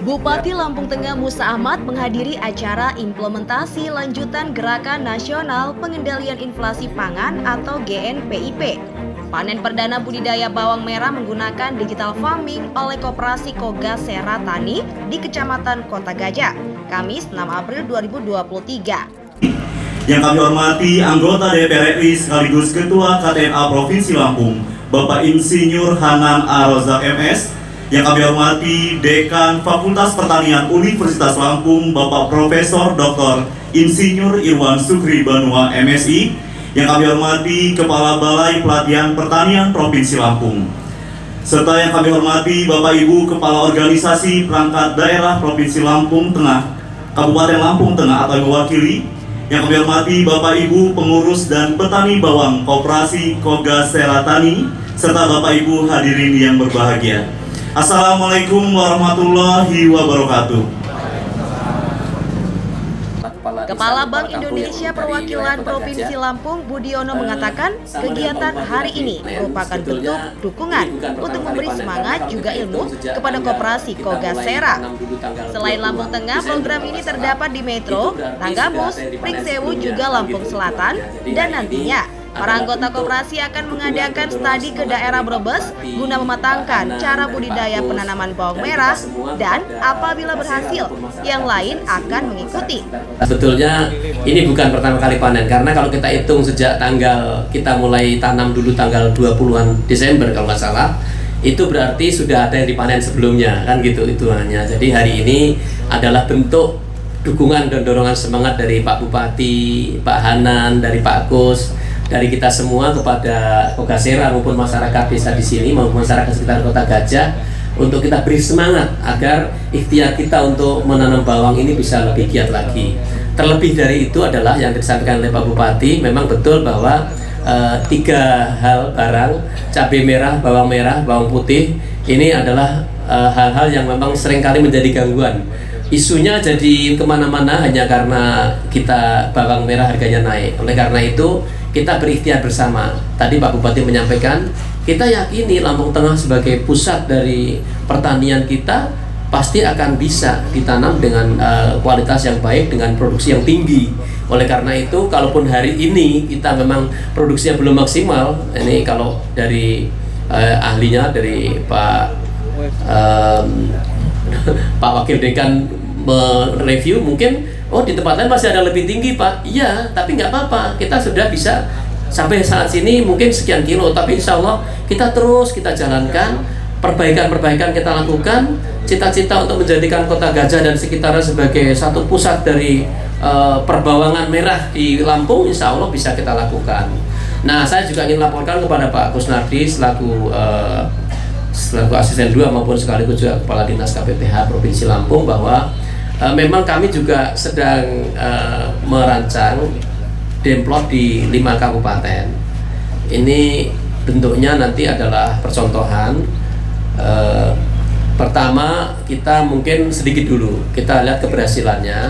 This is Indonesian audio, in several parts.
Bupati Lampung Tengah Musa Ahmad menghadiri acara implementasi lanjutan Gerakan Nasional Pengendalian Inflasi Pangan atau GNPIP. Panen perdana budidaya bawang merah menggunakan digital farming oleh Koperasi Kogas Sera Tani di Kecamatan Kota Gajah, Kamis 6 April 2023. Yang kami hormati anggota DPR RI sekaligus Ketua KTNA Provinsi Lampung, Bapak Insinyur Hanan Arozak MS. Yang kami hormati Dekan Fakultas Pertanian Universitas Lampung, Bapak Profesor Dr. Insinyur Irwan Sukri Banua MSI. Yang kami hormati Kepala Balai Pelatihan Pertanian Provinsi Lampung. Serta yang kami hormati Bapak Ibu Kepala Organisasi Perangkat Daerah Provinsi Lampung Tengah, Kabupaten Lampung Tengah atau mewakili. Yang kami hormati Bapak Ibu pengurus dan petani bawang Koperasi Kogas Sera Tani, serta Bapak Ibu hadirin yang berbahagia. Assalamualaikum warahmatullahi wabarakatuh. Kepala Bank Indonesia Perwakilan Provinsi Lampung Budiono mengatakan kegiatan hari ini merupakan bentuk dukungan untuk memberi semangat juga ilmu kepada Koperasi Kogas Sera. Selain Lampung Tengah, program ini terdapat di Metro, Tanggamus, Pringsewu juga Lampung Selatan, dan nantinya para anggota koperasi akan mengadakan studi ke daerah Brebes guna mematangkan cara budidaya penanaman bawang merah, dan apabila berhasil, yang lain akan mengikuti. Sebetulnya ini bukan pertama kali panen, karena kalau kita hitung sejak tanggal kita mulai tanam dulu tanggal 20-an Desember kalau nggak salah, itu berarti sudah ada yang dipanen sebelumnya, kan gitu hitungannya. Jadi hari ini adalah bentuk dukungan dan dorongan semangat dari Pak Bupati, Pak Hanan, dari Pak Kus, dari kita semua kepada Kogas Sera maupun masyarakat desa di sini maupun masyarakat sekitar Kota Gajah, untuk kita beri semangat agar ikhtiar kita untuk menanam bawang ini bisa lebih giat lagi. Terlebih dari itu adalah yang disampaikan oleh Pak Bupati, memang betul bahwa 3 hal barang, cabai merah, bawang putih, ini adalah hal-hal yang memang seringkali menjadi gangguan. Isunya jadi kemana-mana hanya karena kita bawang merah harganya naik. Oleh karena itu kita berikhtiar bersama. Tadi Pak Bupati menyampaikan, kita yakini Lampung Tengah sebagai pusat dari pertanian kita pasti akan bisa ditanam dengan kualitas yang baik, dengan produksi yang tinggi. Oleh karena itu, kalaupun hari ini kita memang produksinya belum maksimal, ini kalau dari ahlinya, dari Pak Wakil Dekan mereview, mungkin di tempat lain masih ada lebih tinggi Pak. Iya, tapi nggak apa-apa, kita sudah bisa sampai saat sini mungkin sekian kilo, tapi insya Allah kita jalankan perbaikan kita lakukan. Cita-cita untuk menjadikan Kota Gajah dan sekitarnya sebagai satu pusat dari perbawangan merah di Lampung, insya Allah bisa kita lakukan. Nah, saya juga ingin laporkan kepada Pak Kusnardi selaku asisten 2 maupun sekaligus juga Kepala Dinas KPPH Provinsi Lampung bahwa memang kami juga sedang merancang demplot di 5 kabupaten. Ini bentuknya nanti adalah percontohan. Pertama, kita mungkin sedikit dulu kita lihat keberhasilannya.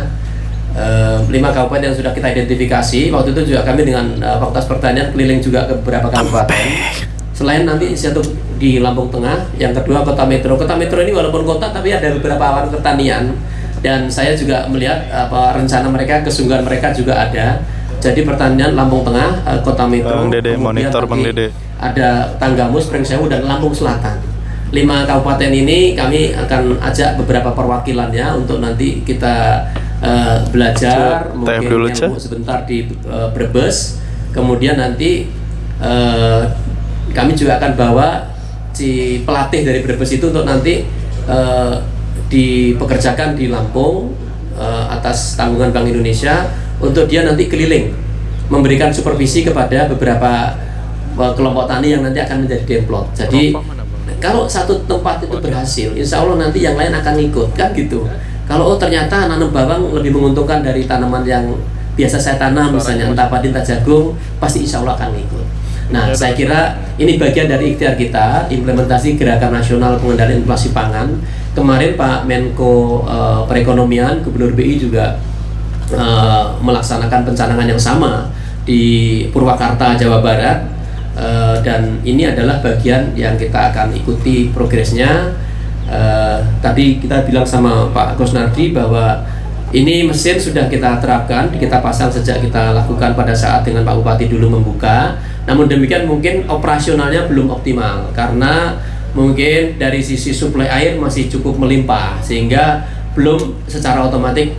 5 kabupaten yang sudah kita identifikasi. Waktu itu juga kami dengan Fakultas Pertanian keliling juga ke beberapa kabupaten. Selain nanti inisiatif di Lampung Tengah, yang kedua Kota Metro. Kota Metro ini walaupun kota tapi ada beberapa awan pertanian, dan saya juga melihat rencana mereka, kesungguhan mereka juga ada. Jadi pertanian Lampung Tengah, Kota Metro, Bang Dede, monitor Bang Dede. Ada Tanggamus, Pringsewu, dan Lampung Selatan. 5 kabupaten ini kami akan ajak beberapa perwakilannya untuk nanti kita belajar, mungkin dulu, yang sebentar di Brebes, kemudian nanti kami juga akan bawa si pelatih dari Brebes itu untuk nanti dipekerjakan di Lampung atas tanggungan Bank Indonesia, untuk dia nanti keliling memberikan supervisi kepada beberapa kelompok tani yang nanti akan menjadi demplot. Jadi kalau satu tempat itu berhasil, insya Allah nanti yang lain akan ikut, kan gitu. Kalau ternyata nanam bawang lebih menguntungkan dari tanaman yang biasa saya tanam, misalnya entah padi, entah jagung, pasti insya Allah akan ikut. Nah, saya kira ini bagian dari ikhtiar kita, implementasi Gerakan Nasional Pengendalian Inflasi Pangan. Kemarin Pak Menko Perekonomian, Gubernur BI juga melaksanakan pencanangan yang sama di Purwakarta, Jawa Barat. Dan ini adalah bagian yang kita akan ikuti progresnya. tadi kita bilang sama Pak Kusnardi bahwa ini mesin sudah kita terapkan, kita pasang sejak kita lakukan pada saat dengan Pak Bupati dulu membuka. Namun demikian mungkin operasionalnya belum optimal karena mungkin dari sisi suplai air masih cukup melimpah sehingga belum secara otomatis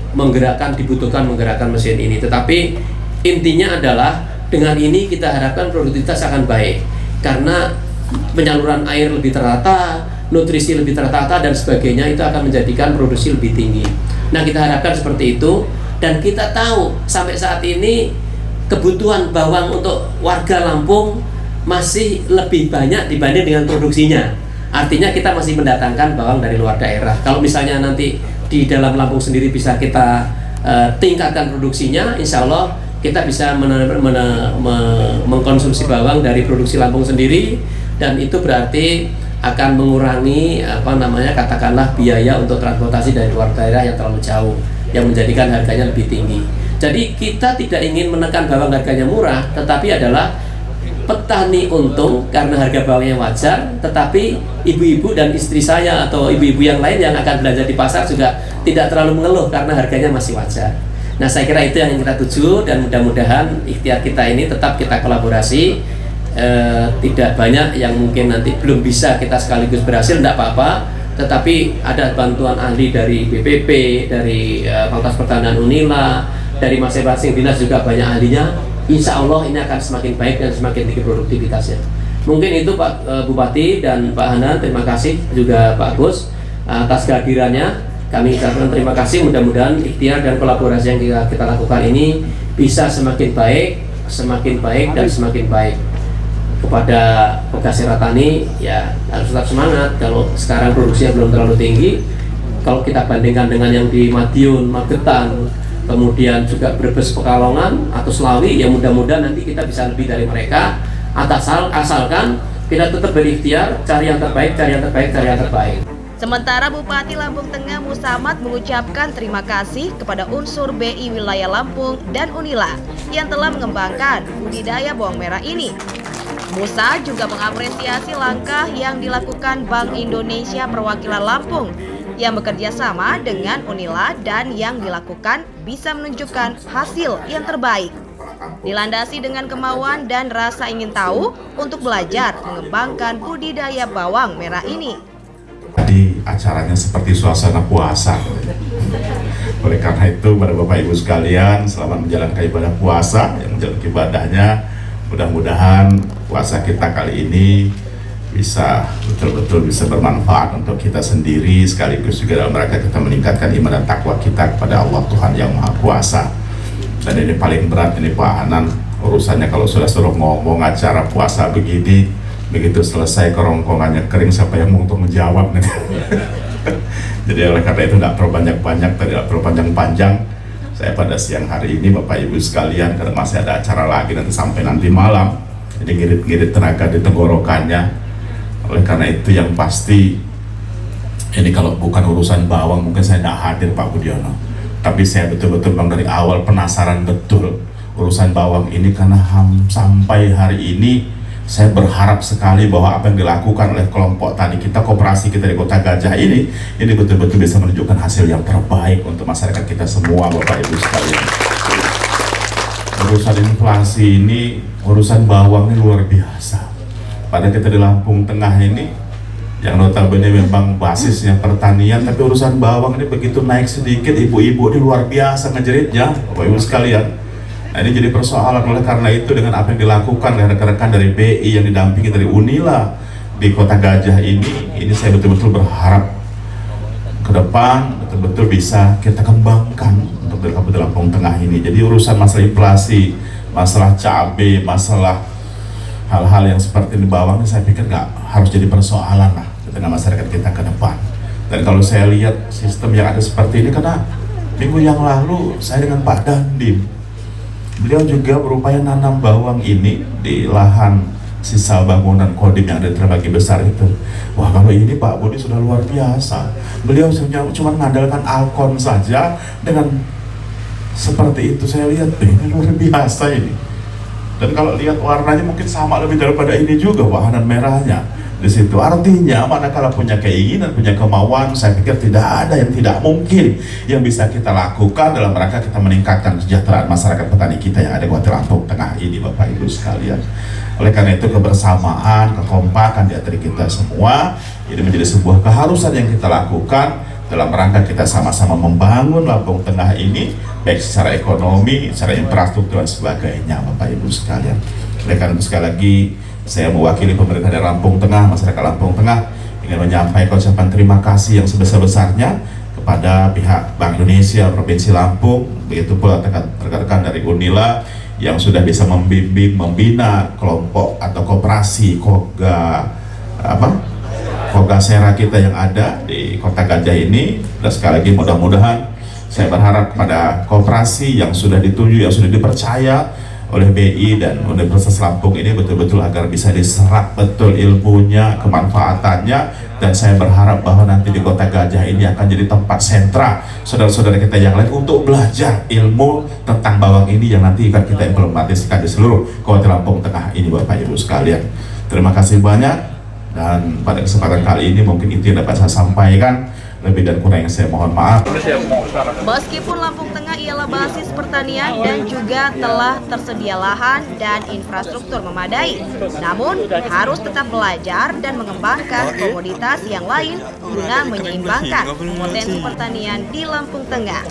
dibutuhkan menggerakkan mesin ini. Tetapi intinya adalah dengan ini kita harapkan produktivitas akan baik karena penyaluran air lebih tertata, nutrisi lebih tertata dan sebagainya, itu akan menjadikan produksi lebih tinggi. Nah, kita harapkan seperti itu, dan kita tahu sampai saat ini kebutuhan bawang untuk warga Lampung masih lebih banyak dibanding dengan produksinya. Artinya kita masih mendatangkan bawang dari luar daerah. Kalau misalnya nanti di dalam Lampung sendiri bisa kita tingkatkan produksinya, insya Allah kita bisa mengkonsumsi bawang dari produksi Lampung sendiri, dan itu berarti akan mengurangi katakanlah biaya untuk transportasi dari luar daerah yang terlalu jauh, yang menjadikan harganya lebih tinggi. Jadi kita tidak ingin menekan bawang harganya murah, tetapi adalah petani untung karena harga bawangnya wajar, tetapi ibu-ibu dan istri saya atau ibu-ibu yang lain yang akan belanja di pasar juga tidak terlalu mengeluh karena harganya masih wajar. Nah, saya kira itu yang kita tuju, dan mudah-mudahan ikhtiar kita ini tetap kita kolaborasi. Tidak banyak yang mungkin nanti belum bisa kita sekaligus berhasil, tidak apa-apa, tetapi ada bantuan ahli dari BPP, dari Fakultas Pertanian Unila, dari masing-masing dinas juga banyak ahlinya. Insya Allah ini akan semakin baik dan semakin tinggi produktivitasnya. Mungkin itu Pak Bupati dan Pak Hanan, terima kasih juga Pak Gus atas kehadirannya. Kami ucapkan terima kasih, mudah-mudahan ikhtiar dan kolaborasi yang kita lakukan ini bisa semakin baik dan semakin baik. Kepada pegas Seratani, ya harus tetap semangat. Kalau sekarang produksinya belum terlalu tinggi, kalau kita bandingkan dengan yang di Madiun, Magetan, kemudian juga Brebes, Pekalongan atau Slawi, ya mudah-mudahan nanti kita bisa lebih dari mereka. Asalkan kita tetap berikhtiar, cari yang terbaik. Sementara Bupati Lampung Tengah Musamad mengucapkan terima kasih kepada unsur BI Wilayah Lampung dan Unila yang telah mengembangkan budidaya bawang merah ini. Musa juga mengapresiasi langkah yang dilakukan Bank Indonesia Perwakilan Lampung yang bekerja sama dengan Unila dan yang dilakukan bisa menunjukkan hasil yang terbaik. Dilandasi dengan kemauan dan rasa ingin tahu untuk belajar mengembangkan budidaya bawang merah ini. Di acaranya seperti suasana puasa. Oleh karena itu, pada Bapak Ibu sekalian, selamat menjalankan ibadah puasa, yang menjalankan ibadahnya. Mudah-mudahan puasa kita kali ini bisa betul-betul bisa bermanfaat untuk kita sendiri, sekaligus juga dalam rangka kita meningkatkan iman dan takwa kita kepada Allah Tuhan yang Maha Kuasa. Dan ini paling berat ini Pak Hanan, urusannya kalau sudah suruh ngomong acara puasa begini, begitu selesai kerongkongannya kering, siapa yang mau untuk menjawab nih? Jadi oleh karena itu tidak perlu banyak-banyak, tidak perlu panjang-panjang. Saya pada siang hari ini Bapak Ibu sekalian, karena masih ada acara lagi sampai nanti malam, jadi ngirit-ngirit tenaga di tenggorokannya. Oleh karena itu yang pasti, ini kalau bukan urusan bawang mungkin saya tidak hadir Pak Budiono, tapi saya betul-betul Bang dari awal penasaran betul urusan bawang ini, karena sampai hari ini saya berharap sekali bahwa apa yang dilakukan oleh kelompok tani kita, koperasi kita di Kota Gajah ini betul-betul bisa menunjukkan hasil yang terbaik untuk masyarakat kita semua, Bapak Ibu sekalian. Urusan inflasi ini, urusan bawang ini luar biasa. Pada kita di Lampung Tengah ini, yang notabene memang basisnya pertanian, tapi urusan bawang ini begitu naik sedikit, ibu-ibu ini luar biasa ngejeritnya, Bapak Ibu sekalian. Nah, ini jadi persoalan. Oleh karena itu, dengan apa yang dilakukan oleh rekan-rekan dari BI yang didampingi dari Unila di Kota Gajah ini saya betul-betul berharap ke depan betul-betul bisa kita kembangkan untuk di Kabupaten Lampung Tengah ini. Jadi urusan masalah inflasi, masalah cabai, masalah hal-hal yang seperti di bawang ini saya pikir nggak harus jadi persoalan lah di tengah masyarakat kita ke depan. Dan kalau saya lihat sistem yang ada seperti ini, karena minggu yang lalu saya dengan Pak Dandim, beliau juga berupaya nanam bawang ini di lahan sisa bangunan Kodim yang ada terbagi besar itu. Wah, kalau ini Pak Budi sudah luar biasa. Beliau cuma mengandalkan Alkon saja, dengan seperti itu saya lihat ini luar biasa ini. Dan kalau lihat warnanya mungkin sama lebih daripada ini juga, wahanan merahnya. di situ. Artinya manakala punya keinginan, punya kemauan, saya pikir tidak ada yang tidak mungkin yang bisa kita lakukan dalam rangka kita meningkatkan kesejahteraan masyarakat petani kita yang ada di Kabupaten Lampung Tengah ini, Bapak Ibu sekalian. Oleh karena itu kebersamaan, kekompakan di antara kita semua ini menjadi sebuah keharusan yang kita lakukan dalam rangka kita sama-sama membangun Lampung Tengah ini, baik secara ekonomi, secara infrastruktur dan sebagainya, Bapak Ibu sekalian. Oleh karena itu sekali lagi saya mewakili pemerintah daerah Lampung Tengah, masyarakat Lampung Tengah ingin menyampaikan ucapan terima kasih yang sebesar-besarnya kepada pihak Bank Indonesia Provinsi Lampung, begitu pula rekan-rekan dari Unila yang sudah bisa membimbing, membina kelompok atau koperasi Kogasera kita yang ada di Kota Gajah ini. Dan sekali lagi mudah-mudahan saya berharap kepada koperasi yang sudah ditunjuk, yang sudah dipercaya oleh BI dan Universitas Lampung ini betul-betul agar bisa diserap betul ilmunya, kemanfaatannya, dan saya berharap bahwa nanti di Kota Gajah ini akan jadi tempat sentra saudara-saudara kita yang lain untuk belajar ilmu tentang bawang ini yang nanti akan kita implementasikan di seluruh Kabupaten Lampung Tengah ini, Bapak Ibu sekalian. Terima kasih banyak, dan pada kesempatan kali ini mungkin itu yang dapat saya sampaikan. Lebih dan kurang yang saya mohon maaf. Meskipun Lampung Tengah ialah basis pertanian dan juga telah tersedia lahan dan infrastruktur memadai, namun harus tetap belajar dan mengembangkan komoditas yang lain guna menyeimbangkan potensi pertanian di Lampung Tengah.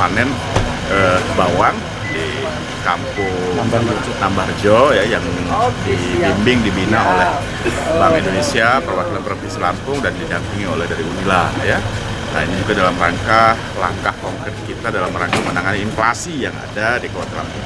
panen bawang di kampung Nambarjo ya, yang dibimbing dibina oleh Bank Indonesia, perwakilan Provinsi Lampung, dan didampingi oleh dari Unila ya. Nah, ini juga dalam rangka langkah konkret kita dalam rangka menangani inflasi yang ada di Kota Lampung.